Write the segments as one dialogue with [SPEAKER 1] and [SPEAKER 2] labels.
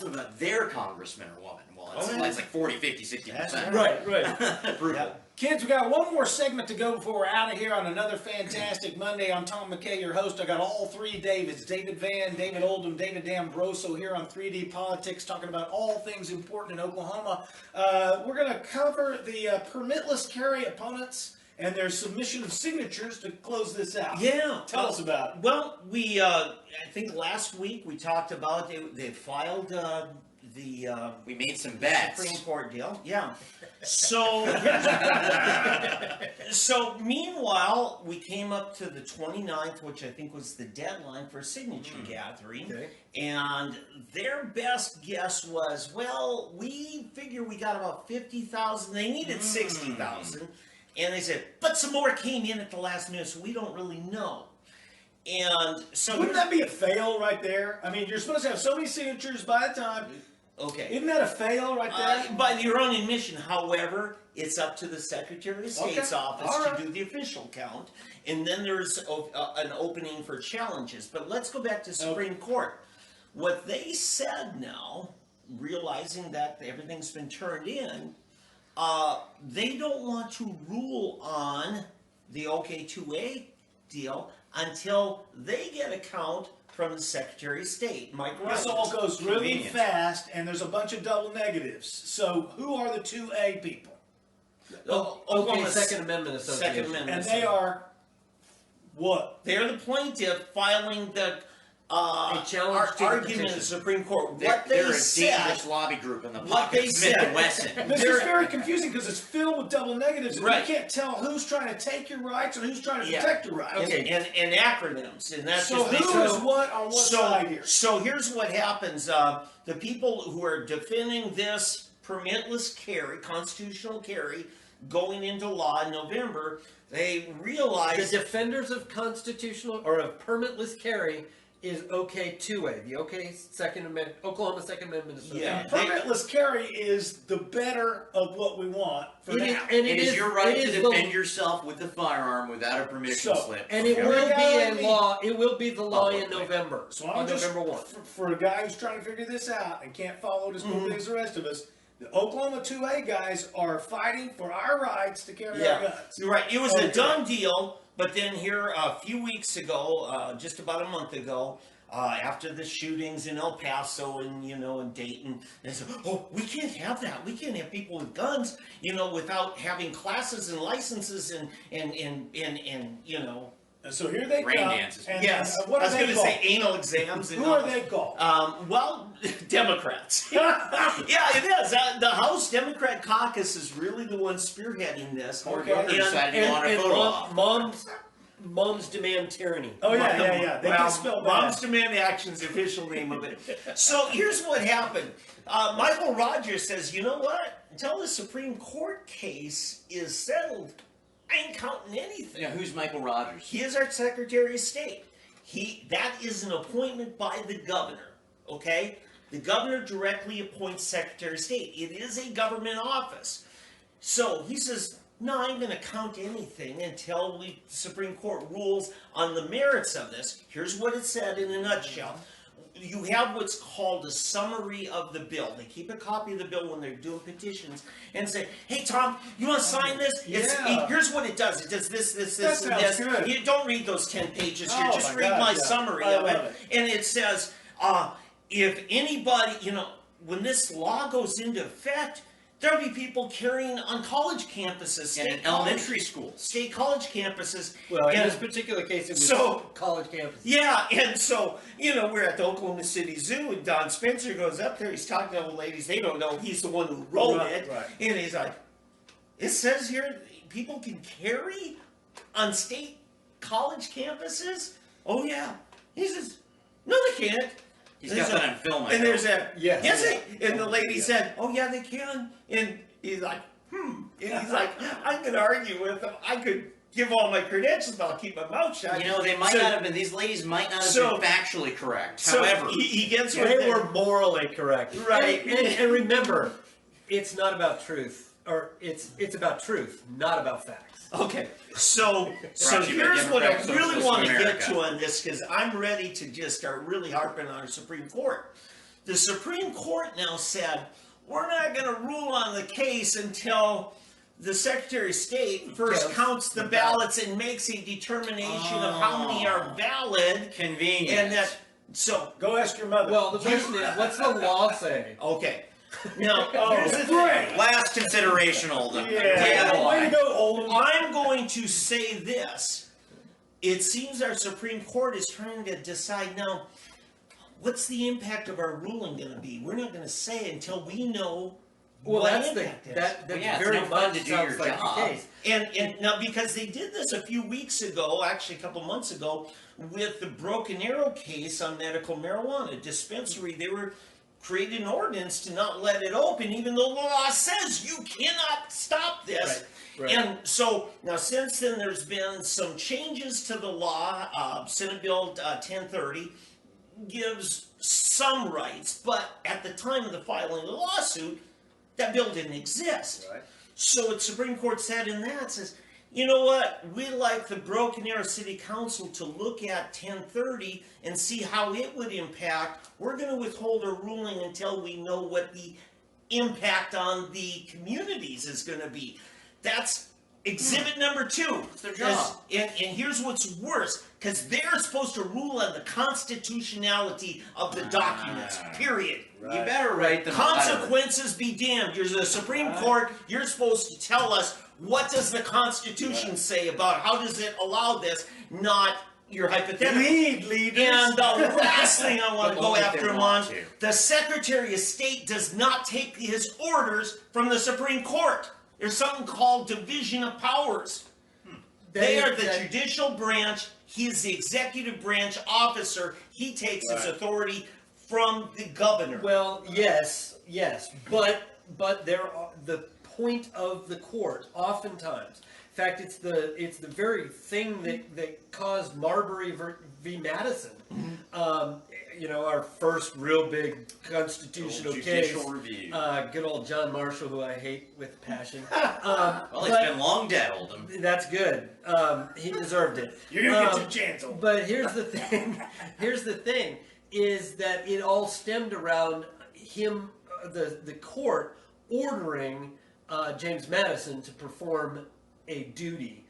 [SPEAKER 1] them about their congressman or woman. Well, it's like 40, 50, 60%.
[SPEAKER 2] Right.
[SPEAKER 1] Brutal.
[SPEAKER 2] Yeah. Kids, we got one more segment to go before we're out of here on another fantastic Monday. I'm Tom McKay, your host. I got all three Davids, David Van, David Oldham, David D'Ambroso here on 3D Politics, talking about all things important in Oklahoma. We're going to cover the permitless carry opponents and their submission of signatures to close this out.
[SPEAKER 3] Yeah.
[SPEAKER 2] Tell us about it.
[SPEAKER 3] Well, we, I think last week we talked about they filed
[SPEAKER 1] we made some bets.
[SPEAKER 3] Supreme Court deal. Yeah. So, so meanwhile, we came up to the 29th, which I think was the deadline for signature gathering.
[SPEAKER 2] Okay.
[SPEAKER 3] And their best guess was, well, we figure we got about 50,000. They needed 60,000. And they said, but some more came in at the last minute, so we don't really know. And so
[SPEAKER 2] Wouldn't that be a fail right there? I mean, you're supposed to have so many signatures by the time.
[SPEAKER 3] okay.
[SPEAKER 2] Isn't that a fail right there?
[SPEAKER 3] By your own admission, however, it's up to the Secretary of State's office to do the official count, and then there's an opening for challenges. But let's go back to Supreme Court. What they said now, realizing that everything's been turned in, they don't want to rule on the OK2A deal until they get a count from the Secretary of State, Mike Rogers.
[SPEAKER 2] This all goes really fast, and there's a bunch of double negatives. So who are the 2A people?
[SPEAKER 3] Oklahoma's
[SPEAKER 4] Second Amendment Association.
[SPEAKER 3] Second Amendment.
[SPEAKER 2] And they are what?
[SPEAKER 3] They're the plaintiff filing the
[SPEAKER 4] challenge to the
[SPEAKER 3] argument in
[SPEAKER 4] petition.
[SPEAKER 3] the Supreme Court.
[SPEAKER 1] They're a
[SPEAKER 3] said,
[SPEAKER 1] dangerous lobby group in the
[SPEAKER 3] what they
[SPEAKER 1] pocket Smith
[SPEAKER 3] said-
[SPEAKER 1] and Wesson.
[SPEAKER 2] This is very confusing because it's filled with double negatives, and
[SPEAKER 3] Right.
[SPEAKER 2] you can't tell who's trying to take your rights and who's trying to
[SPEAKER 3] Yeah.
[SPEAKER 2] protect your rights.
[SPEAKER 3] and acronyms, and that's
[SPEAKER 2] So
[SPEAKER 3] just
[SPEAKER 2] who is what on what side here?
[SPEAKER 3] So here's what happens: the people who are defending this permitless carry, constitutional carry, going into law in November, they
[SPEAKER 4] The
[SPEAKER 3] realize
[SPEAKER 4] defenders of constitutional or of permitless carry is OK2A, the Second Amendment, Oklahoma Second Amendment Association.
[SPEAKER 3] Yeah.
[SPEAKER 2] Permitless carry is the better of what we want for
[SPEAKER 4] It is-
[SPEAKER 2] now.
[SPEAKER 4] and
[SPEAKER 1] It is your right
[SPEAKER 4] it
[SPEAKER 1] to
[SPEAKER 4] is
[SPEAKER 1] defend yourself with a firearm without a permission
[SPEAKER 2] So-
[SPEAKER 1] slip.
[SPEAKER 4] And it
[SPEAKER 2] Okay.
[SPEAKER 4] will be
[SPEAKER 2] Legality.
[SPEAKER 4] a law. It will be the law in
[SPEAKER 1] Publicly.
[SPEAKER 4] November.
[SPEAKER 2] So
[SPEAKER 4] on
[SPEAKER 2] I'm just,
[SPEAKER 4] November 1.
[SPEAKER 2] for a guy who's trying to figure this out and can't follow it as quickly as the rest of us, the Oklahoma 2A guys are fighting for our rights to carry our guns.
[SPEAKER 3] You're right. It was
[SPEAKER 2] Okay.
[SPEAKER 3] a done deal, but then here a few weeks ago, just about a month ago, after the shootings in El Paso and and Dayton, they said, "Oh, we can't have that. We can't have people with guns, without having classes and licenses and."
[SPEAKER 2] And so here they
[SPEAKER 1] Rain
[SPEAKER 2] come.
[SPEAKER 1] dances.
[SPEAKER 2] And,
[SPEAKER 3] Yes,
[SPEAKER 2] what
[SPEAKER 3] I
[SPEAKER 2] are
[SPEAKER 3] was
[SPEAKER 2] they
[SPEAKER 3] going to
[SPEAKER 2] called?
[SPEAKER 3] say anal exams. And
[SPEAKER 2] Who are they called?
[SPEAKER 3] Well, Democrats. Yeah, it is. The House Democrat caucus is really the one spearheading this.
[SPEAKER 2] Okay.
[SPEAKER 1] Whoever decided you want a
[SPEAKER 4] And
[SPEAKER 1] photo op.
[SPEAKER 4] moms demand tyranny.
[SPEAKER 2] Oh, yeah. They can spell
[SPEAKER 3] Mom's
[SPEAKER 2] bad.
[SPEAKER 3] Demand Action's the official name of it. So here's what happened. Michael Rogers says, you know what? Until the Supreme Court case is settled, I ain't counting anything.
[SPEAKER 1] Yeah, who's Michael Rogers?
[SPEAKER 3] He is our Secretary of State. That is an appointment by the governor, okay? The governor directly appoints Secretary of State. It is a government office. So he says, no, I ain't going to count anything until the Supreme Court rules on the merits of this. Here's what it said in a nutshell. You have what's called a summary of the bill. They keep a copy of the bill when they're doing petitions and say, hey, Tom, you want to sign this?
[SPEAKER 2] Yeah.
[SPEAKER 3] Here's what it does. It does this,
[SPEAKER 2] That
[SPEAKER 3] and
[SPEAKER 2] sounds
[SPEAKER 3] this.
[SPEAKER 2] good.
[SPEAKER 3] You don't read those 10 pages here.
[SPEAKER 2] Oh,
[SPEAKER 3] Just
[SPEAKER 2] my
[SPEAKER 3] read
[SPEAKER 2] God,
[SPEAKER 3] my
[SPEAKER 2] yeah.
[SPEAKER 3] summary
[SPEAKER 2] I
[SPEAKER 3] of
[SPEAKER 2] love
[SPEAKER 3] it. And it says, if anybody, when this law goes into effect, there'll be people carrying on college campuses,
[SPEAKER 1] In an elementary school.
[SPEAKER 3] state college campuses.
[SPEAKER 4] Well, in
[SPEAKER 3] and
[SPEAKER 4] this particular case, it was
[SPEAKER 3] So-
[SPEAKER 4] college campus.
[SPEAKER 3] yeah, and so, we're at the Oklahoma City Zoo, and Don Spencer goes up there, he's talking to old ladies, they don't know he's the one who wrote
[SPEAKER 2] Right,
[SPEAKER 3] it,
[SPEAKER 2] right.
[SPEAKER 3] and he's like, it says here people can carry on state college campuses? Oh yeah. He says, no they can't.
[SPEAKER 1] He's got that on film. I
[SPEAKER 3] And
[SPEAKER 1] know.
[SPEAKER 3] there's a,
[SPEAKER 2] Yes.
[SPEAKER 3] yes, and the lady said, oh yeah, they can. And he's like, And he's like, I could argue with them. I could give all my credentials, but I'll keep my mouth shut.
[SPEAKER 1] They might not have been, these ladies might not have been factually correct.
[SPEAKER 3] So
[SPEAKER 1] However,
[SPEAKER 3] he gets with
[SPEAKER 4] They
[SPEAKER 3] it.
[SPEAKER 4] were morally correct.
[SPEAKER 3] Right.
[SPEAKER 4] And remember, it's not about truth, or it's about truth, not about facts.
[SPEAKER 3] Okay, so
[SPEAKER 1] Brought to you by
[SPEAKER 3] here's what I
[SPEAKER 1] Democratic
[SPEAKER 3] really
[SPEAKER 1] Socialists
[SPEAKER 3] want
[SPEAKER 1] of
[SPEAKER 3] to get
[SPEAKER 1] America.
[SPEAKER 3] to on this, because I'm ready to just start really harping on our Supreme Court. The Supreme Court now said, we're not going to rule on the case until the Secretary of State first counts the ballots and makes a determination of how many are valid.
[SPEAKER 1] Convenient.
[SPEAKER 3] And that, so,
[SPEAKER 2] Go ask your mother.
[SPEAKER 4] Well, the question is, what's the law say?
[SPEAKER 3] okay. Now, here's the
[SPEAKER 2] great.
[SPEAKER 3] thing.
[SPEAKER 1] Last consideration, Oldham.
[SPEAKER 2] Yeah. Way to go, Oldham.
[SPEAKER 3] I'm going to say this. It seems our Supreme Court is trying to decide now, what's the impact of our ruling going to be? We're not going to say until we know
[SPEAKER 4] Well,
[SPEAKER 3] what
[SPEAKER 4] that's
[SPEAKER 3] impact is.
[SPEAKER 4] that's
[SPEAKER 1] Well, yeah, it's
[SPEAKER 4] very
[SPEAKER 1] no fun
[SPEAKER 4] much
[SPEAKER 1] to do
[SPEAKER 4] sounds
[SPEAKER 1] your
[SPEAKER 4] like
[SPEAKER 1] job.
[SPEAKER 4] the case.
[SPEAKER 3] And now, because they did this a few weeks ago, actually a couple months ago, with the Broken Arrow case on medical marijuana dispensary, they were creating an ordinance to not let it open, even though the law says you cannot stop this.
[SPEAKER 4] Right.
[SPEAKER 3] And so now, since then, there's been some changes to the law. Senate Bill 1030 gives some rights, but at the time of the filing of the lawsuit, that bill didn't exist.
[SPEAKER 2] Right.
[SPEAKER 3] So what Supreme Court said in that says, you know what, we'd like the Broken Arrow City Council to look at 1030 and see how it would impact. We're going to withhold a ruling until we know what the impact on the communities is going to be. That's exhibit number 2.
[SPEAKER 1] It's their job.
[SPEAKER 3] And here's what's worse, because they're supposed to rule on the constitutionality of the documents, period.
[SPEAKER 1] You better write them a letter.
[SPEAKER 3] Consequences be damned. You're the Supreme Court. You're supposed to tell us what does the Constitution say about how does it allow this, not your hypothetical.
[SPEAKER 2] Lead, leaders.
[SPEAKER 3] And the last thing I want to
[SPEAKER 1] But
[SPEAKER 3] go
[SPEAKER 1] only if
[SPEAKER 3] after
[SPEAKER 1] they
[SPEAKER 3] him
[SPEAKER 1] want
[SPEAKER 3] on,
[SPEAKER 1] to.
[SPEAKER 3] the Secretary of State does not take his orders from the Supreme Court. There's something called division of powers. They are the judicial branch. He is the executive branch officer. He takes his authority from the governor.
[SPEAKER 4] Well, yes, but there are the point of the court oftentimes. In fact, it's the very thing that caused Marbury v. Madison. You know, our first real big constitutional case.
[SPEAKER 1] Judicial review.
[SPEAKER 4] Good old John Marshall, who I hate with passion.
[SPEAKER 1] Well, he's
[SPEAKER 4] but-
[SPEAKER 1] been long dead, Oldham.
[SPEAKER 4] That's good. He deserved it.
[SPEAKER 2] You're going to get your chance, Oldham.
[SPEAKER 4] But here's the thing. Here's the thing. Is that it all stemmed around him, the court ordering James Madison to perform a duty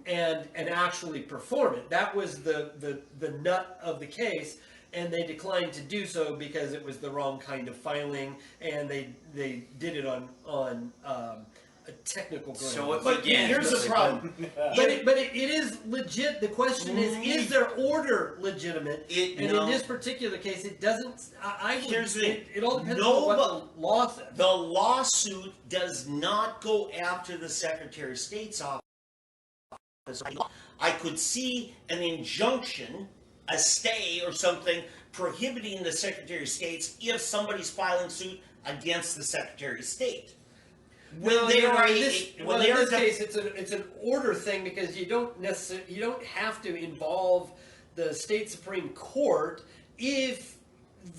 [SPEAKER 4] and actually perform it. That was the nut of the case, and they declined to do so because it was the wrong kind of filing, and they did it on a technical ground.
[SPEAKER 1] So it
[SPEAKER 2] But
[SPEAKER 1] begins.
[SPEAKER 2] here's the problem.
[SPEAKER 4] But it is legit. The question is their order legitimate? And
[SPEAKER 3] no.
[SPEAKER 4] in this particular case, it doesn't.
[SPEAKER 3] Here's the thing.
[SPEAKER 4] It all depends
[SPEAKER 3] No,
[SPEAKER 4] on what
[SPEAKER 3] but-
[SPEAKER 4] the law says.
[SPEAKER 3] The lawsuit does not go after the Secretary of State's office. I could see an injunction, a stay or something, prohibiting the Secretary of State if somebody's filing suit against the Secretary of State.
[SPEAKER 4] Well,
[SPEAKER 3] they
[SPEAKER 4] you know,
[SPEAKER 3] are
[SPEAKER 4] in
[SPEAKER 3] a-
[SPEAKER 4] this,
[SPEAKER 3] when
[SPEAKER 4] well,
[SPEAKER 3] they
[SPEAKER 4] in
[SPEAKER 3] are
[SPEAKER 4] this
[SPEAKER 3] the-
[SPEAKER 4] case, it's an order thing because you don't have to involve the state Supreme Court if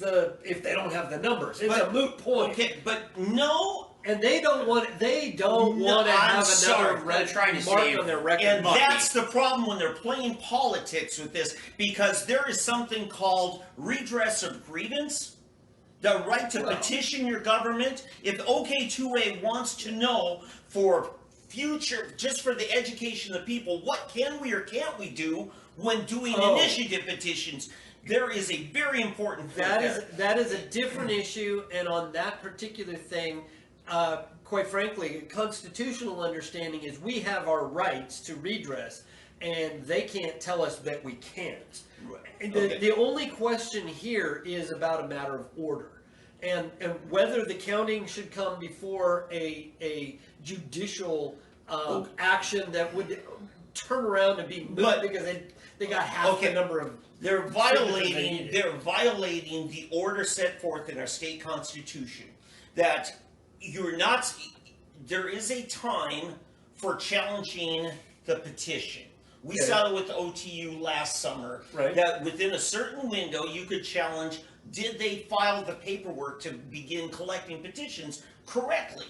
[SPEAKER 4] they don't have the numbers. It's a moot point.
[SPEAKER 3] Okay, but no.
[SPEAKER 4] And they don't want to
[SPEAKER 3] No,
[SPEAKER 4] have
[SPEAKER 3] I'm
[SPEAKER 4] another
[SPEAKER 3] sorry.
[SPEAKER 1] They're trying to
[SPEAKER 4] mark
[SPEAKER 1] save
[SPEAKER 4] on their record.
[SPEAKER 3] And
[SPEAKER 1] Bucky.
[SPEAKER 3] that's the problem when they're playing politics with this, because there is something called redress of grievance, the right to petition your government. If OK2A wants to know for future, just for the education of the people, what can we or can't we do when doing initiative petitions, there is a very important thing
[SPEAKER 4] That is a different issue, and on that particular thing, quite frankly, constitutional understanding is we have our rights to redress, and they can't tell us that we can't. And the only question here is about a matter of order, and whether the counting should come before a judicial action that would turn around and be moot because they got half the number of.
[SPEAKER 3] They're violating the order set forth in our state constitution that you're not. There is a time for challenging the petition. We saw it with the OTU last summer.
[SPEAKER 4] Right.
[SPEAKER 3] That within a certain window you could challenge, did they file the paperwork to begin collecting petitions correctly?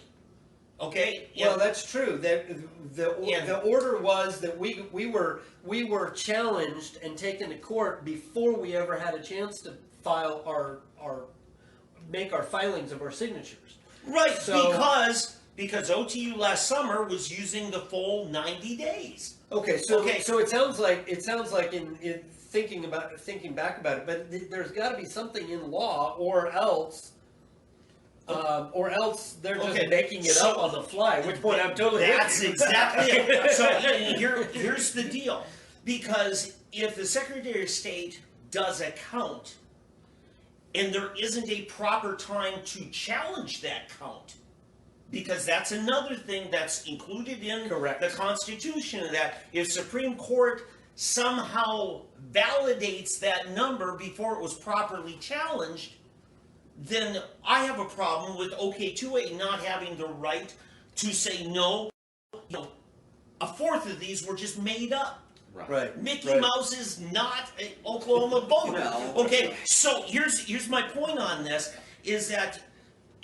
[SPEAKER 3] Okay.
[SPEAKER 4] Well, that's true. The order was that we were challenged and taken to court before we ever had a chance to file our make our filings of our signatures.
[SPEAKER 3] Right,
[SPEAKER 4] So-
[SPEAKER 3] because OTU last summer was using the full 90 days.
[SPEAKER 4] Okay, so
[SPEAKER 3] Okay.
[SPEAKER 4] so it sounds like in thinking back about it, but there's got to be something in law, or else they're just
[SPEAKER 3] Okay,
[SPEAKER 4] making it
[SPEAKER 3] so-
[SPEAKER 4] up on the fly. At which point I'm totally
[SPEAKER 3] That's
[SPEAKER 4] with you.
[SPEAKER 3] exactly it. So here's the deal. Because if the Secretary of State does a count, and there isn't a proper time to challenge that count, because that's another thing that's included in
[SPEAKER 4] Correct.
[SPEAKER 3] the Constitution, that if Supreme Court somehow validates that number before it was properly challenged, then I have a problem with OK2A not having the right to say no. You know, a fourth of these were just made up.
[SPEAKER 4] Right.
[SPEAKER 3] Mickey
[SPEAKER 4] right.
[SPEAKER 3] Mouse is not an Oklahoma voter.
[SPEAKER 1] No.
[SPEAKER 3] Okay, so here's my point on this, is that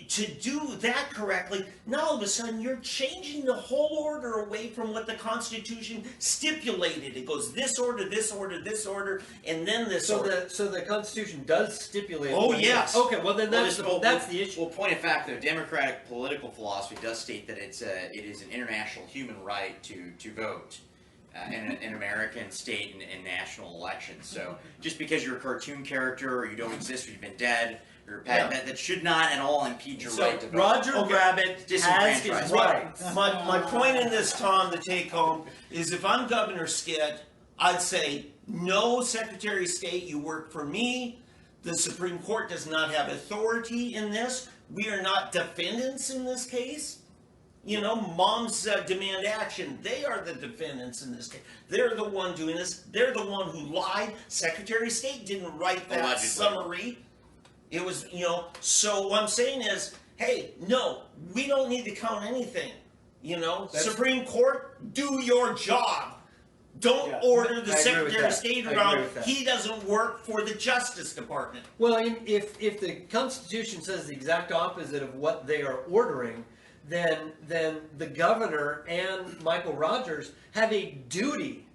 [SPEAKER 3] to do that correctly, now all of a sudden you're changing the whole order away from what the Constitution stipulated. It goes this order, this order, this order, and then this
[SPEAKER 4] So
[SPEAKER 3] order.
[SPEAKER 4] the Constitution does stipulate.
[SPEAKER 3] Oh,
[SPEAKER 4] what it is.
[SPEAKER 3] yes.
[SPEAKER 4] Okay, well then that's
[SPEAKER 1] Well,
[SPEAKER 4] the issue.
[SPEAKER 1] Well, point of fact, though, democratic political philosophy does state that it is an international human right to vote in an American state and national elections. So just because you're a cartoon character or you don't exist or you've been dead or that should not at all impede your
[SPEAKER 3] So,
[SPEAKER 1] right to vote.
[SPEAKER 4] Roger
[SPEAKER 3] Okay.
[SPEAKER 4] Rabbit has his
[SPEAKER 1] Disenfranchised.
[SPEAKER 4] rights.
[SPEAKER 3] My point in this, Tom, to take home, is if I'm Governor Stitt, I'd say, no, Secretary of State, you work for me. The Supreme Court does not have authority in this. We are not defendants in this case. You know, moms demand action. They are the defendants in this case. They're the one doing this. They're the one who lied. Secretary of State didn't write that
[SPEAKER 1] Allegedly.
[SPEAKER 3] summary. It was, so what I'm saying is, hey, no, we don't need to count anything. Supreme Court, do your job. Don't
[SPEAKER 2] Yeah.
[SPEAKER 3] order the
[SPEAKER 4] I agree with
[SPEAKER 3] Secretary of
[SPEAKER 4] that.
[SPEAKER 3] State
[SPEAKER 4] I agree
[SPEAKER 3] around.
[SPEAKER 4] with that.
[SPEAKER 3] He doesn't work for the Justice Department.
[SPEAKER 4] Well, if the Constitution says the exact opposite of what they are ordering, then the governor and Michael Rogers have a duty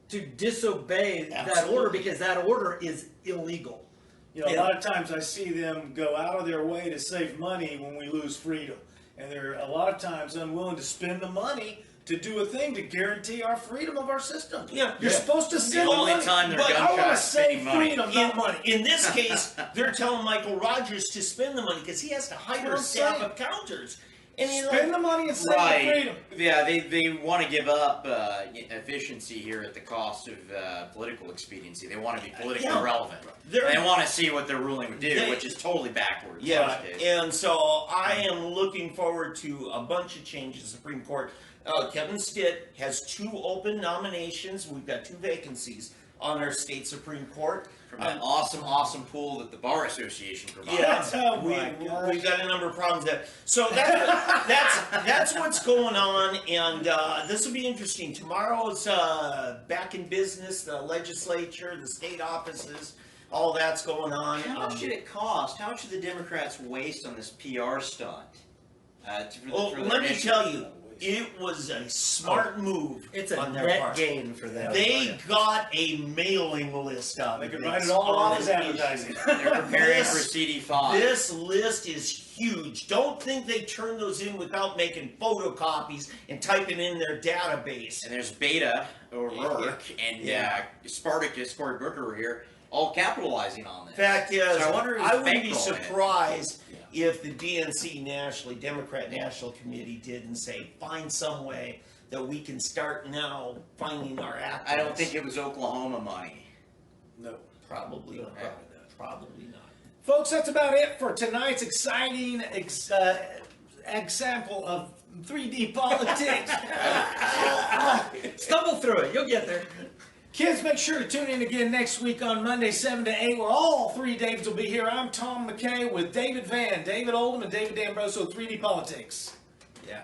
[SPEAKER 4] to disobey that
[SPEAKER 3] Absolutely.
[SPEAKER 4] order, because that order is illegal.
[SPEAKER 2] You know, a lot of times I see them go out of their way to save money when we lose freedom. And they're a lot of times unwilling to spend the money to do a thing to guarantee our freedom of our system.
[SPEAKER 3] Yeah.
[SPEAKER 2] You're supposed to send
[SPEAKER 1] only
[SPEAKER 2] money.
[SPEAKER 1] time they're
[SPEAKER 2] But
[SPEAKER 1] gun
[SPEAKER 2] I want
[SPEAKER 1] shy
[SPEAKER 2] to
[SPEAKER 1] is
[SPEAKER 2] save
[SPEAKER 1] spending money.
[SPEAKER 2] freedom, not money.
[SPEAKER 3] In this case, they're telling Michael Rogers to spend the money because he has to hire a
[SPEAKER 2] That's what
[SPEAKER 3] staff
[SPEAKER 2] I'm
[SPEAKER 3] of counters. And
[SPEAKER 2] Spend the money and save the
[SPEAKER 1] Right.
[SPEAKER 2] freedom.
[SPEAKER 1] Yeah, they want to give up efficiency here at the cost of political expediency. They want to be politically
[SPEAKER 3] Yeah.
[SPEAKER 1] relevant.
[SPEAKER 3] They're-
[SPEAKER 1] They want to see what their ruling would do,
[SPEAKER 3] They-
[SPEAKER 1] which is totally backwards. in
[SPEAKER 3] Yeah,
[SPEAKER 1] this case.
[SPEAKER 3] and so I am looking forward to a bunch of changes. The Supreme Court. Kevin Stitt has 2 open nominations. We've got 2 vacancies on our state Supreme Court.
[SPEAKER 1] From that awesome pool that the Bar Association provides.
[SPEAKER 3] Yeah,
[SPEAKER 2] Oh my gosh.
[SPEAKER 3] we've got a number of problems there. So that's what's going on, and this will be interesting. Tomorrow's back in business. The legislature, the state offices, all that's going on.
[SPEAKER 1] How much did it cost? How much did the Democrats waste on this PR stunt?
[SPEAKER 3] Well, let me tell you, it was a smart move.
[SPEAKER 4] It's a
[SPEAKER 3] on their
[SPEAKER 4] net
[SPEAKER 3] part.
[SPEAKER 4] gain for them.
[SPEAKER 3] They got a mailing list out
[SPEAKER 2] They
[SPEAKER 3] of
[SPEAKER 2] could
[SPEAKER 3] this
[SPEAKER 2] write it all
[SPEAKER 3] on
[SPEAKER 2] off as
[SPEAKER 3] this
[SPEAKER 2] advertising.
[SPEAKER 1] They're preparing
[SPEAKER 3] This-
[SPEAKER 1] for CD5.
[SPEAKER 3] This list is huge. Don't think they turn those in without making photocopies and typing in their database.
[SPEAKER 1] And there's Beta, O'Rourke, and Spartacus, Cory Booker were here, all capitalizing on this.
[SPEAKER 3] Fact is,
[SPEAKER 1] So I wonder who's
[SPEAKER 3] I wouldn't be
[SPEAKER 1] bankrolling it.
[SPEAKER 3] surprised if the DNC nationally, Democrat National Committee, did and say, find some way that we can start now finding our activists.
[SPEAKER 1] I don't think it was Oklahoma money.
[SPEAKER 2] No.
[SPEAKER 3] Probably not.
[SPEAKER 1] Okay.
[SPEAKER 3] Probably not.
[SPEAKER 2] Folks, that's about it for tonight's exciting example of 3D politics.
[SPEAKER 4] Stumble through it. You'll get there.
[SPEAKER 2] Kids, make sure to tune in again next week on Monday, 7 to 8, where all 3 Davids will be here. I'm Tom McKay with David Van, David Oldham, and David D'Ambroso, 3D Politics.
[SPEAKER 3] Yeah.